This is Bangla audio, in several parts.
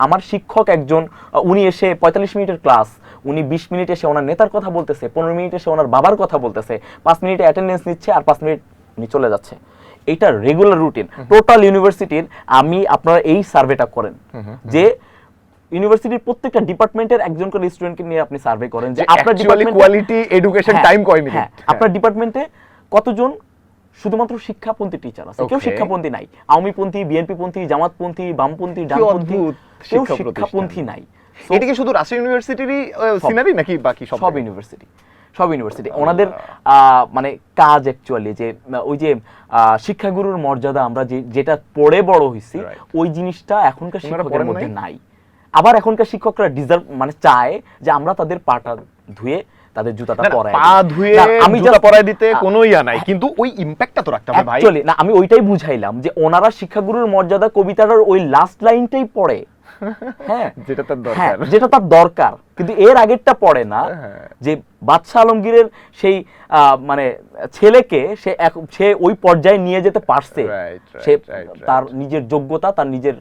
আমার শিক্ষক একজন, উনি এসে 45 মিনিটের ক্লাস, উনি 20 মিনিট এসে ওনার নেতার কথা বলতেছে, 15 মিনিট এসে ওনার বাবার কথা বলতেছে, 5 মিনিটে অ্যাটেন্ডেন্স নিচ্ছে আর 5 মিনিট উনি চলে যাচ্ছে। এটা রেগুলার রুটিন টোটাল ইউনিভার্সিটির। আমি আপনারা এই সার্ভেটা করেন যে ইউনিভার্সিটির প্রত্যেকটা ডিপার্টমেন্টের একজন করে স্টুডেন্টকে নিয়ে আপনি সার্ভে করেন যে আপনার ডিপার্টমেন্টে কোয়ালিটি এডুকেশন টাইম কয় মিনিট, আপনার ডিপার্টমেন্টে কতজন শুধুমাত্র শিক্ষাপন্থী টিচার আছে, কেউ শিক্ষাপন্থী নাই, আওয়ামীপন্থী, বিএনপিপন্থী, জামাতপন্থী, বামপন্থী, ডানপন্থী, কেউ শিক্ষাপন্থী নাই। এটা কি শুধু রাজশাহী ইউনিভার্সিটিরই সিনারি নাকি বাকি সব ইউনিভার্সিটি? সব ইউনিভার্সিটি ওনাদের মানে কাজ অ্যাকচুয়ালি যে ওই যে শিক্ষাগুরুর মর্যাদা আমরা যেটা পড়ে বড় হইছি ওই জিনিসটা এখনকার শিক্ষকদের মধ্যে নাই। আবার এখনকার শিক্ষকরা ডিজার্ভ মানে চায় যে আমরা তাদের পাটা ধুয়ে তাদের জুতাটা পরায় পা ধুয়ে আমি জুতা পরায় দিতে কোনো ইয়া নাই, কিন্তু ওই ইমপ্যাক্টটা তো রাখতে হবে ভাই। অ্যাকচুয়ালি না, আমি ওইটাই বুঝাইলাম যে ওনারা শিক্ষাগুরুর মর্যাদা কবিতাটার ওই লাস্ট লাইনটাই পড়ে, হ্যাঁ যেটা তার দরকার, কিন্তু এর আগেরটা পড়ে না। যে বাদশাহ আলমগীরের সেই মানে ছেলেকে সে ওই পর্যায়ে নিয়ে যেতে পারছে, সে তার নিজের যোগ্যতা, তার নিজের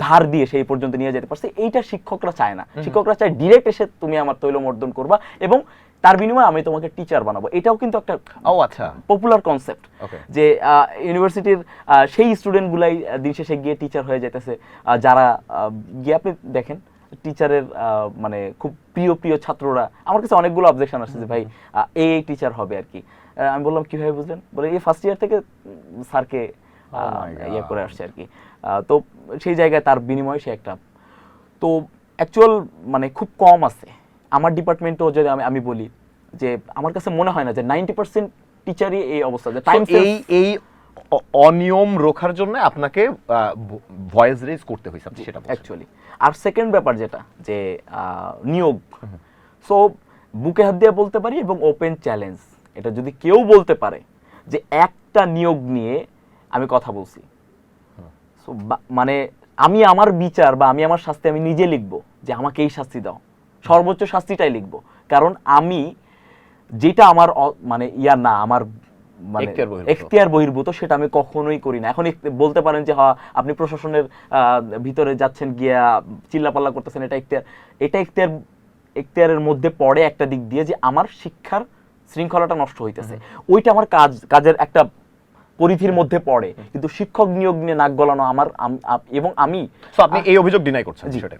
ধার দিয়ে সেই পর্যন্ত নিয়ে যেতে পারছে। এইটা শিক্ষকরা চায় না। শিক্ষকরা চায় ডিরেক্ট এসে তুমি আমার তৈলমর্দন করবা এবং তার বিনিময়ে আমি তোমাকে টিচার বানাবো। এটাও কিন্তু একটা পপুলার কনসেপ্ট যে ইউনিভার্সিটির সেই স্টুডেন্টগুলাই দিন শেষে গিয়ে টিচার হয়ে যেতেছে, যারা গিয়ে আপনি দেখেন টিচারের মানে খুব প্রিয় প্রিয় ছাত্ররা। আমার কাছে অনেকগুলো অবজেকশন আসছে যে ভাই এই টিচার হবে আর কি। আমি বললাম কিভাবে বুঝলেন? বলে এই ফার্স্ট ইয়ার থেকে স্যারকে ইয়ে করে আসছে আর কি। তো সেই জায়গায় তার বিনিময়ে সে একটা, তো অ্যাকচুয়াল মানে খুব কম আছে। আমার ডিপার্টমেন্টও যদি আমি বলি যে আমার কাছে মনে হয় না যে 90% টিচারই এই অবস্থা, যে টাইম এই অনিয়ম রোখার জন্য আপনাকে ভয়েস রেজ করতে হইছে সেটা অ্যাকচুয়ালি। আর সেকেন্ড ব্যাপার যেটা যে নিয়োগ, সো বুকে হাত দিয়ে বলতে পারি এবং ওপেন চ্যালেঞ্জ, এটা যদি কেউ বলতে পারে যে একটা নিয়োগ নিয়ে আমি কথা বলছি, সো মানে আমি আমার বিচার বা আমি আমার শাস্তি আমি নিজে লিখবো যে আমাকে এই শাস্তি দাও, সর্বোচ্চ শাস্তিটাই লিখবো। কারণ আমি যেটা আমার মানে ইয়া না, আমার মানে এখতিয়ার বহির্ভূত, সেটা আমি কখনোই করি না। এখন বলতে পারেন যে হ্যাঁ আপনি প্রশাসনের ভিতরে যাচ্ছেন, গিয়া চিল্লাপাল্লা করতেছেন, এটা এখতিয়ারের মধ্যে পড়ে একটা দিক দিয়ে যে আমার শিক্ষার শৃঙ্খলাটা নষ্ট হইতেছে, ওইটা আমার কাজের একটা পরিধির মধ্যে পড়ে। কিন্তু শিক্ষক নিয়োগ নিয়ে নাক গলানো আমার এবং আমি, আপনি এই অভিযোগ ডিনাই করছেন বিষয়টা?